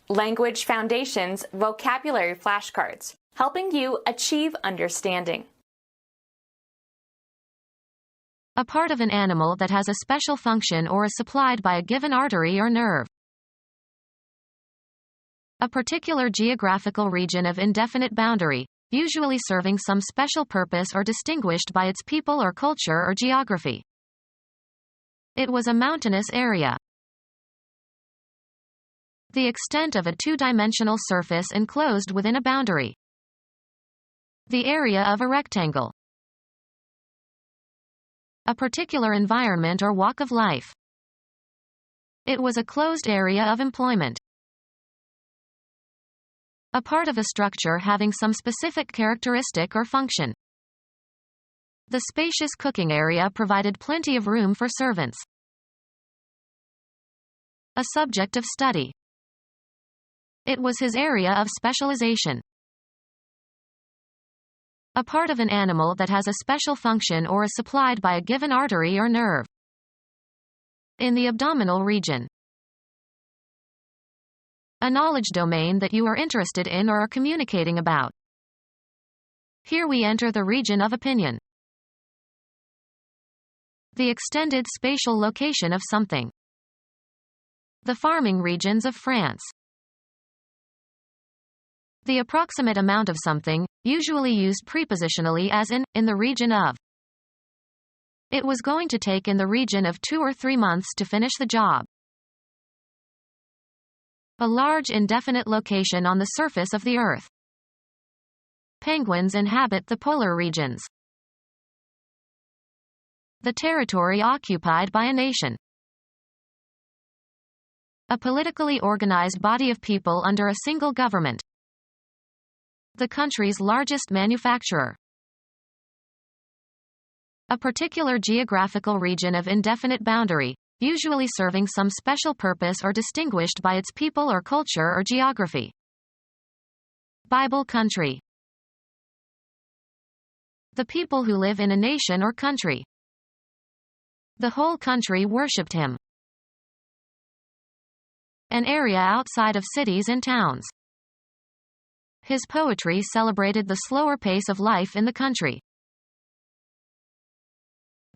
Language Foundations Vocabulary Flashcards, helping you achieve understanding. A part of an animal that has a special function or is supplied by a given artery or nerve. A particular geographical region of indefinite boundary, usually serving some special purpose or distinguished by its people or culture or geography. It was a mountainous area. The extent of a two-dimensional surface enclosed within a boundary. The area of a rectangle. A particular environment or walk of life. It was a closed area of employment. A part of a structure having some specific characteristic or function. The spacious cooking area provided plenty of room for servants. A subject of study. It was his area of specialization. A part of an animal that has a special function or is supplied by a given artery or nerve. In the abdominal region. A knowledge domain that you are interested in or are communicating about. Here we enter the region of opinion. The extended spatial location of something. The farming regions of France. The approximate amount of something, usually used prepositionally as in the region of. It was going to take in the region of 2 or 3 months to finish the job. A large indefinite location on the surface of the Earth. Penguins inhabit the polar regions. The territory occupied by a nation. A politically organized body of people under a single government. The country's largest manufacturer. A particular geographical region of indefinite boundary, usually serving some special purpose or distinguished by its people or culture or geography. Bible country. The people who live in a nation or country. The whole country worshipped him. An area outside of cities and towns. His poetry celebrated the slower pace of life in the country.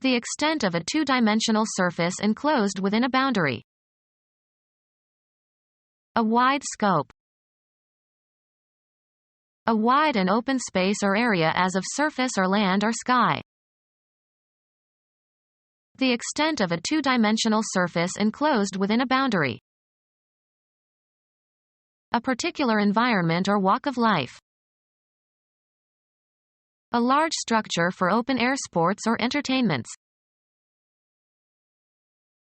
The extent of a two-dimensional surface enclosed within a boundary. A wide scope. A wide and open space or area as of surface or land or sky. The extent of a two-dimensional surface enclosed within a boundary. A particular environment or walk of life. A large structure for open-air sports or entertainments.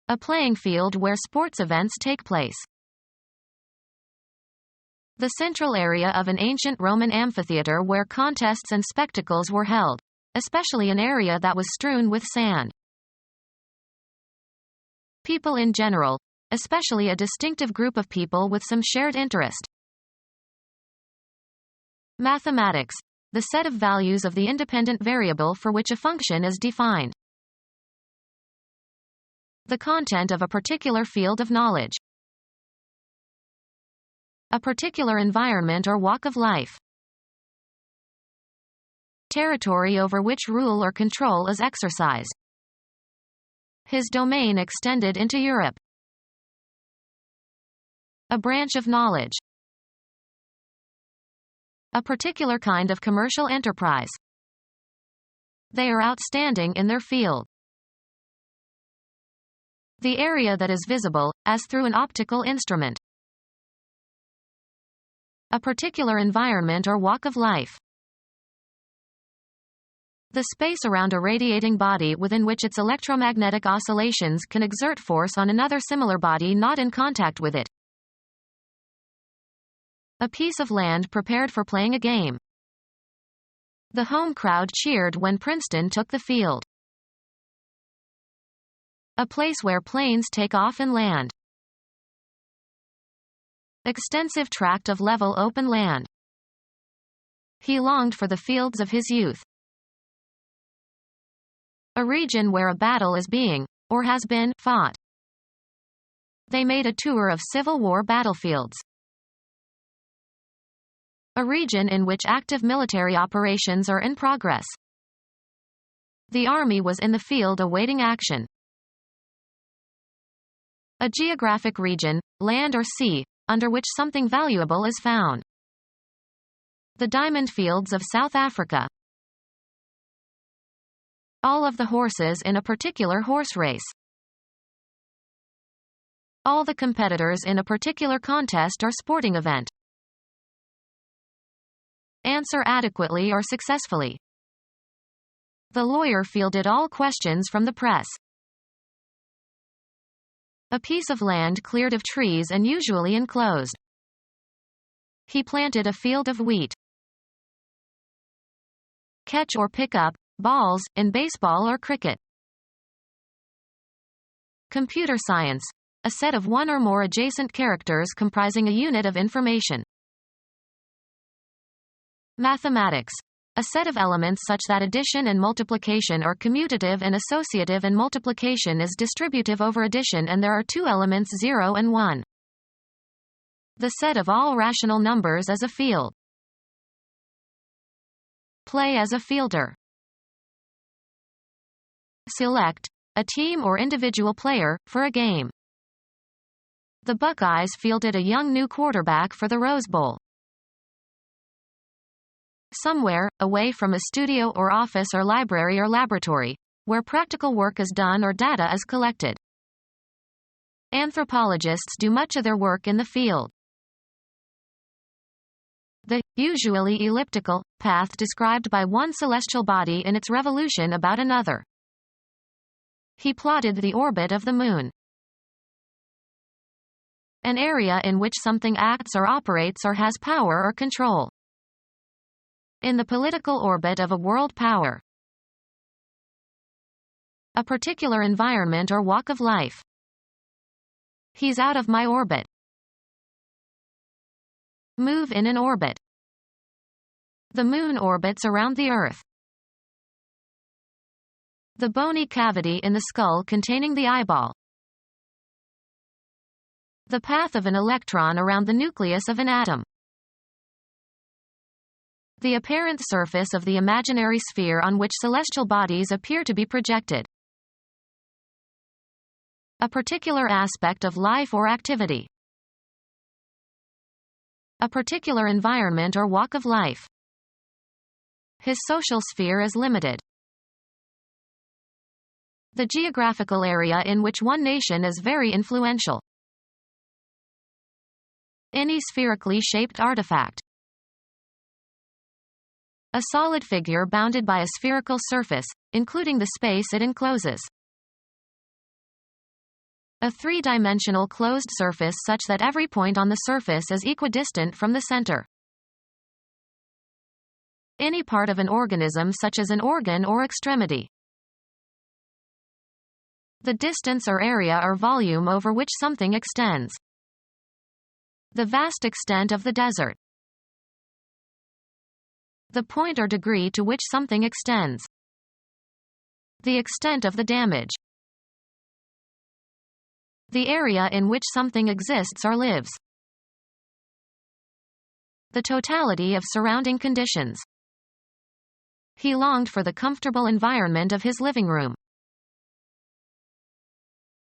A playing field where sports events take place. The central area of an ancient Roman amphitheater where contests and spectacles were held, especially an area that was strewn with sand. People in general, especially a distinctive group of people with some shared interest. Mathematics. The set of values of the independent variable for which a function is defined. The content of a particular field of knowledge. A particular environment or walk of life. Territory over which rule or control is exercised. His domain extended into Europe. A branch of knowledge. A particular kind of commercial enterprise. They are outstanding in their field. The area that is visible, as through an optical instrument. A particular environment or walk of life. The space around a radiating body within which its electromagnetic oscillations can exert force on another similar body not in contact with it. A piece of land prepared for playing a game. The home crowd cheered when Princeton took the field. A place where planes take off and land. Extensive tract of level open land. He longed for the fields of his youth. A region where a battle is being, or has been, fought. They made a tour of Civil War battlefields. A region in which active military operations are in progress. The army was in the field awaiting action. A geographic region, land or sea, under which something valuable is found. The diamond fields of South Africa. All of the horses in a particular horse race. All the competitors in a particular contest or sporting event. Answer adequately or successfully. The lawyer fielded all questions from the press. A piece of land cleared of trees and usually enclosed. He planted a field of wheat. Catch or pick up balls in baseball or cricket. Computer science. A set of one or more adjacent characters comprising a unit of information. Mathematics. A set of elements such that addition and multiplication are commutative and associative and multiplication is distributive over addition and there are two elements 0 and 1. The set of all rational numbers as a field. Play as a fielder. Select a team or individual player for a game. The Buckeyes fielded a young new quarterback for the Rose Bowl. Somewhere, away from a studio or office or library or laboratory, where practical work is done or data is collected. Anthropologists do much of their work in the field. The, usually elliptical, path described by one celestial body in its revolution about another. He plotted the orbit of the moon. An area in which something acts or operates or has power or control. In the political orbit of a world power. A particular environment or walk of life. He's out of my orbit. Move in an orbit. The moon orbits around the Earth. The bony cavity in the skull containing the eyeball. The path of an electron around the nucleus of an atom. The apparent surface of the imaginary sphere on which celestial bodies appear to be projected. A particular aspect of life or activity. A particular environment or walk of life. His social sphere is limited. The geographical area in which one nation is very influential. Any spherically shaped artifact. A solid figure bounded by a spherical surface, including the space it encloses. A three-dimensional closed surface such that every point on the surface is equidistant from the center. Any part of an organism such as an organ or extremity. The distance or area or volume over which something extends. The vast extent of the desert. The point or degree to which something extends. The extent of the damage. The area in which something exists or lives. The totality of surrounding conditions. He longed for the comfortable environment of his living room.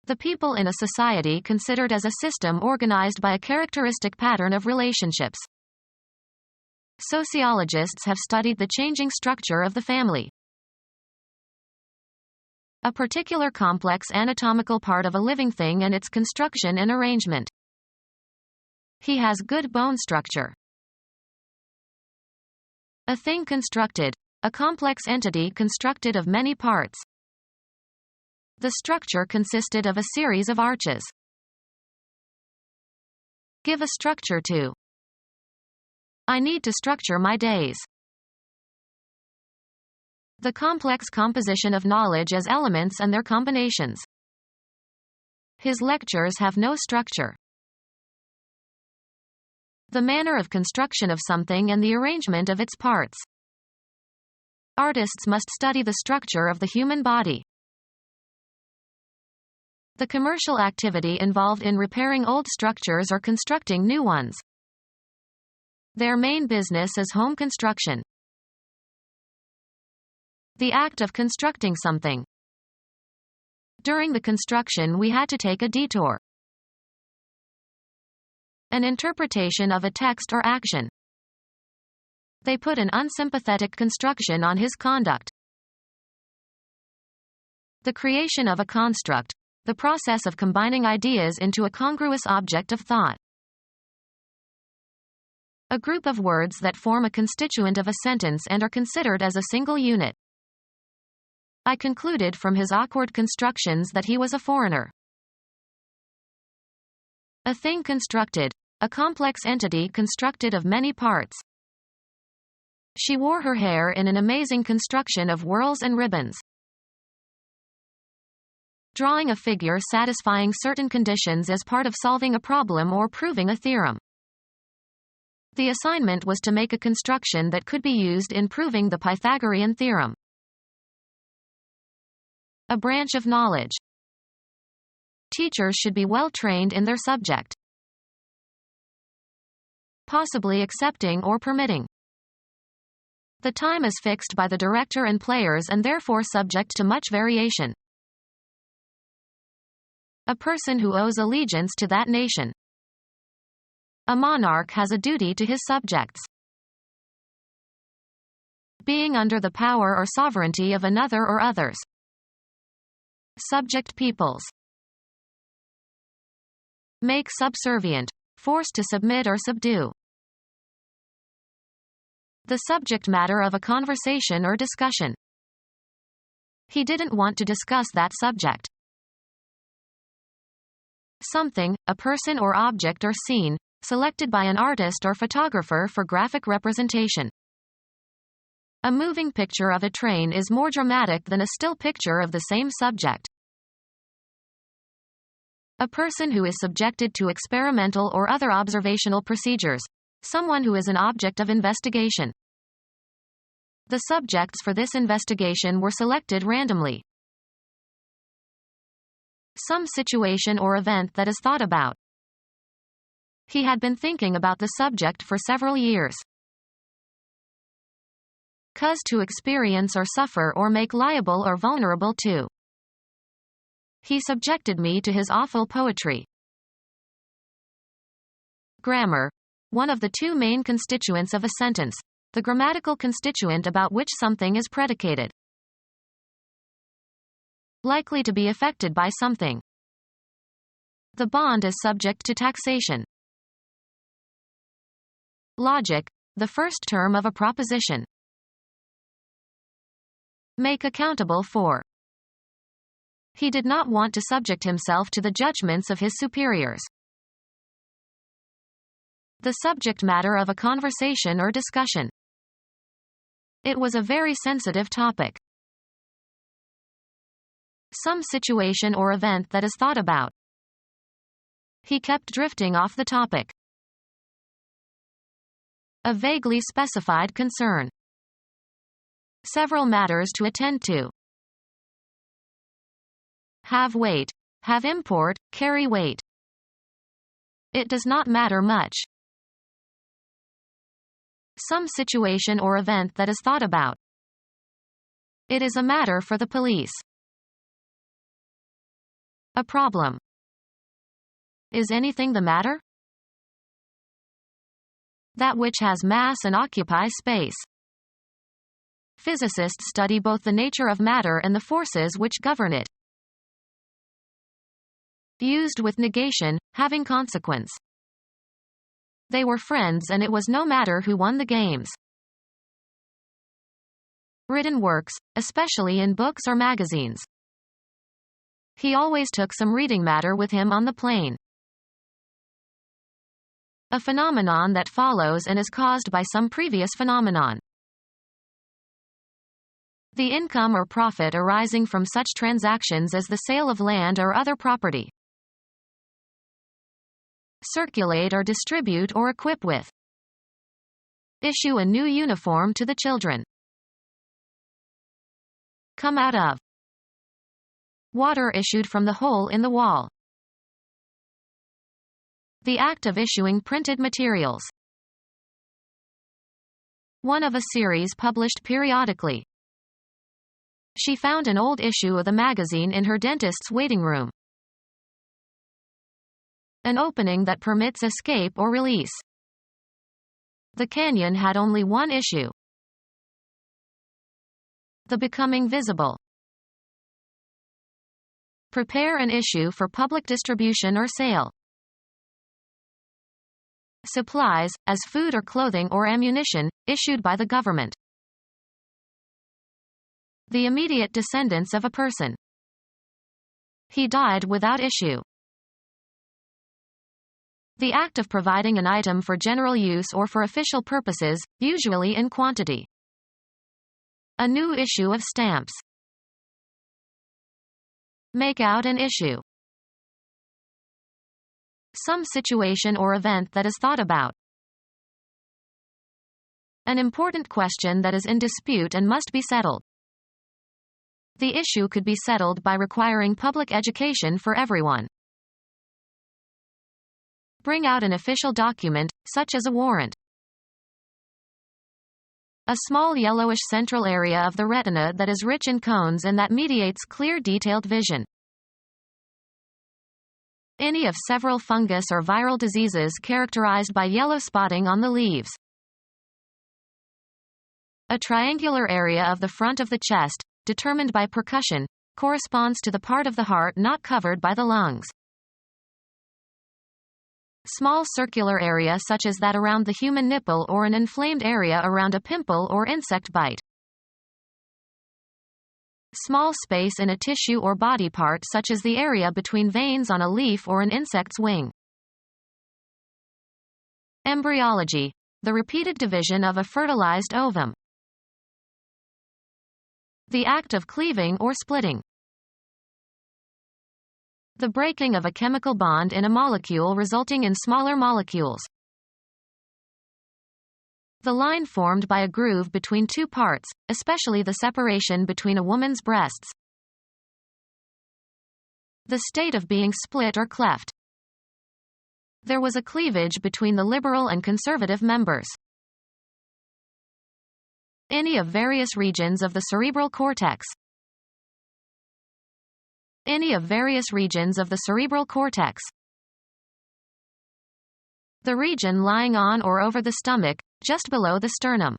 The people in a society considered as a system organized by a characteristic pattern of relationships. Sociologists have studied the changing structure of the family. A particular complex anatomical part of a living thing and its construction and arrangement. He has good bone structure. A thing constructed. A complex entity constructed of many parts. The structure consisted of a series of arches. Give a structure to. I need to structure my days. The complex composition of knowledge as elements and their combinations. His lectures have no structure. The manner of construction of something and the arrangement of its parts. Artists must study the structure of the human body. The commercial activity involved in repairing old structures or constructing new ones. Their main business is home construction. The act of constructing something. During the construction we had to take a detour. An interpretation of a text or action. They put an unsympathetic construction on his conduct. The creation of a construct. The process of combining ideas into a congruous object of thought. A group of words that form a constituent of a sentence and are considered as a single unit. I concluded from his awkward constructions that he was a foreigner. A thing constructed. A complex entity constructed of many parts. She wore her hair in an amazing construction of whorls and ribbons. Drawing a figure satisfying certain conditions as part of solving a problem or proving a theorem. The assignment was to make a construction that could be used in proving the Pythagorean theorem. A branch of knowledge. Teachers should be well trained in their subject. Possibly accepting or permitting. The time is fixed by the director and players and therefore subject to much variation. A person who owes allegiance to that nation. A monarch has a duty to his subjects. Being under the power or sovereignty of another or others. Subject peoples. Make subservient. Forced to submit or subdue. The subject matter of a conversation or discussion. He didn't want to discuss that subject. Something, a person or object or scene, selected by an artist or photographer for graphic representation. A moving picture of a train is more dramatic than a still picture of the same subject. A person who is subjected to experimental or other observational procedures. Someone who is an object of investigation. The subjects for this investigation were selected randomly. Some situation or event that is thought about. He had been thinking about the subject for several years. Cause to experience or suffer or make liable or vulnerable to. He subjected me to his awful poetry. Grammar. One of the two main constituents of a sentence. The grammatical constituent about which something is predicated. Likely to be affected by something. The bond is subject to taxation. Logic. The first term of a proposition. Make accountable for. He did not want to subject himself to the judgments of his superiors. The subject matter of a conversation or discussion. It was a very sensitive topic. Some situation or event that is thought about. He kept drifting off the topic. A vaguely specified concern. Several matters to attend to. Have weight. Have import, carry weight. It does not matter much. Some situation or event that is thought about. It is a matter for the police. A problem. Is anything the matter? That which has mass and occupies space. Physicists study both the nature of matter and the forces which govern it. Used with negation, having consequence. They were friends and it was no matter who won the games. Written works, especially in books or magazines. He always took some reading matter with him on the plane. A phenomenon that follows and is caused by some previous phenomenon. The income or profit arising from such transactions as the sale of land or other property. Circulate or distribute or equip with. Issue a new uniform to the children. Come out of. Water issued from the hole in the wall. The act of issuing printed materials. one of a series published periodically. She found an old issue of the magazine in her dentist's waiting room. An opening that permits escape or release. The canyon had only one issue. The becoming visible. Prepare an issue for public distribution or sale. Supplies, as food or clothing or ammunition, issued by the government. The immediate descendants of a person. He died without issue. The act of providing an item for general use or for official purposes, usually in quantity. A new issue of stamps. Make out an issue. Some situation or event that is thought about. An important question that is in dispute and must be settled. The issue could be settled by requiring public education for everyone. Bring out an official document, such as a warrant. A small yellowish central area of the retina that is rich in cones and that mediates clear detailed vision. Any of several fungus or viral diseases characterized by yellow spotting on the leaves. A triangular area of the front of the chest, determined by percussion, corresponds to the part of the heart not covered by the lungs. Small circular area such as that around the human nipple or an inflamed area around a pimple or insect bite. Small space in a tissue or body part such as the area between veins on a leaf or an insect's wing. Embryology, the repeated division of a fertilized ovum. The act of cleaving or splitting. The breaking of a chemical bond in a molecule resulting in smaller molecules. The line formed by a groove between two parts, especially the separation between a woman's breasts. The state of being split or cleft. There was a cleavage between the liberal and conservative members. Any of various regions of the cerebral cortex. Any of various regions of the cerebral cortex. The region lying on or over the stomach, just below the sternum.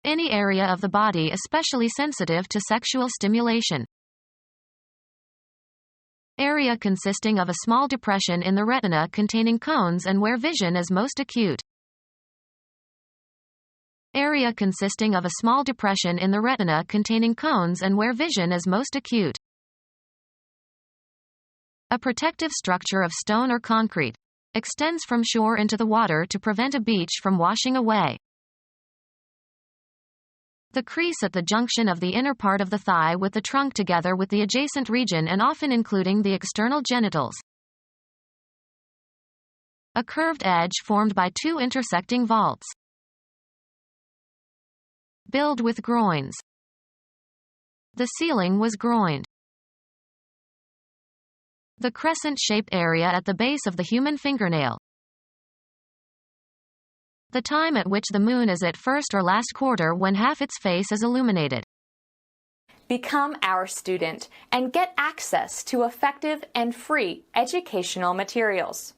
Any area of the body especially sensitive to sexual stimulation. Area consisting of a small depression in the retina containing cones and where vision is most acute. Area consisting of a small depression in the retina containing cones and where vision is most acute. A protective structure of stone or concrete. Extends from shore into the water to prevent a beach from washing away. The crease at the junction of the inner part of the thigh with the trunk together with the adjacent region and often including the external genitals. A curved edge formed by two intersecting vaults. Build with groins. The ceiling was groined. The crescent-shaped area at the base of the human fingernail. The time at which the moon is at first or last quarter when half its face is illuminated. Become our student and get access to effective and free educational materials.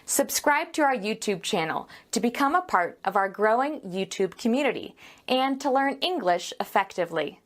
Subscribe to our YouTube channel to become a part of our growing YouTube community and to learn English effectively.